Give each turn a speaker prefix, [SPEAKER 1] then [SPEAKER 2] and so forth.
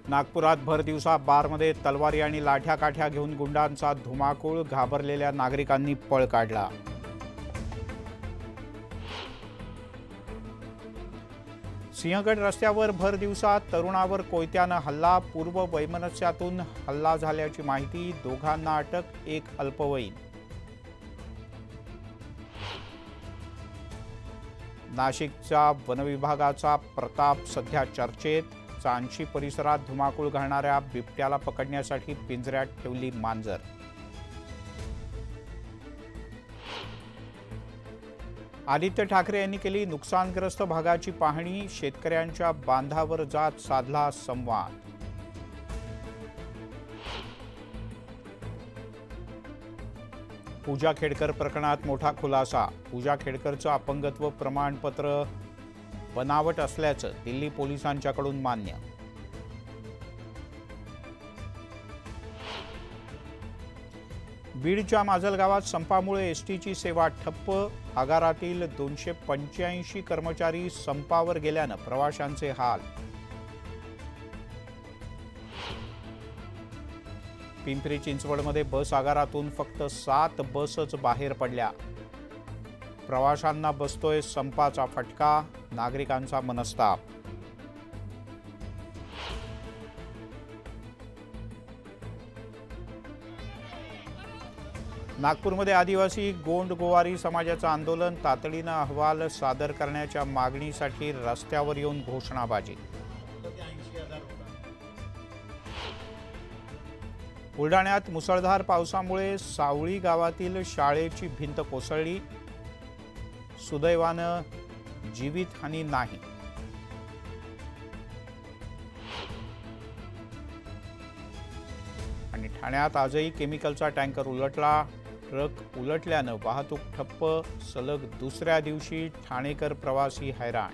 [SPEAKER 1] नागपुरात भर दिवसा बारमध्ये तलवारी आणि लाठ्या काठ्या घेऊन गुंडांचा धुमाकूळ, घाबरलेल्या नागरिकांनी पळ काढला। सिंहगड रस्त्यावर भर दिवसा तरुणावर कोयत्यानं हल्ला, पूर्व वैमनस्यातून हल्ला झाल्याची माहिती, दोघांना अटक, एक अल्पवयीन। नाशिकच्या वनविभागाचा प्रताप सध्या चर्चेत, चांदशी परिसरात धुमाकूळ घालणाऱ्या बिबट्याला पकडण्यासाठी पिंजऱ्यात ठेवली मांजर। आदित्य ठाकरे यांनी केली नुकसानग्रस्त भागाची पाहणी, शेतकऱ्यांच्या बांधावर जात साधला संवाद। पूजा खेडकर प्रकरणात मोठा खुलासा, पूजा खेडकरचं अपंगत्व प्रमाणपत्र बनावट असल्याचं दिल्ली पोलिसांच्याकडून मान्य। बीडच्या माजलगावात संपामुळे एसटीची सेवा ठप्प, आगारातील 285 कर्मचारी संपावर गेल्यानं प्रवाशांचे हाल। पिंपरी चिंचवडमध्ये बस आगारातून फक्त 7 बसच बाहेर पडल्या, प्रवाशांना बसतोय संपाचा फटका, नागरिकांचा मनस्ताप। नागपूरमध्ये आदिवासी गोंड गोवारी समाजाचं आंदोलन, तातडीनं अहवाल सादर करण्याच्या मागणीसाठी रस्त्यावर येऊन घोषणाबाजी। बुलढाण्यात मुसळधार पावसामुळे सावळी गावातील शाळेची भिंत कोसळली, सुदैवानं जीवितहानी नाही। आणि ठाण्यात आजही केमिकलचा टँकर उलटला, ट्रक उलटल्यानं वाहतूक ठप्प, सलग दुसऱ्या दिवशी ठाणेकर प्रवासी हैराण।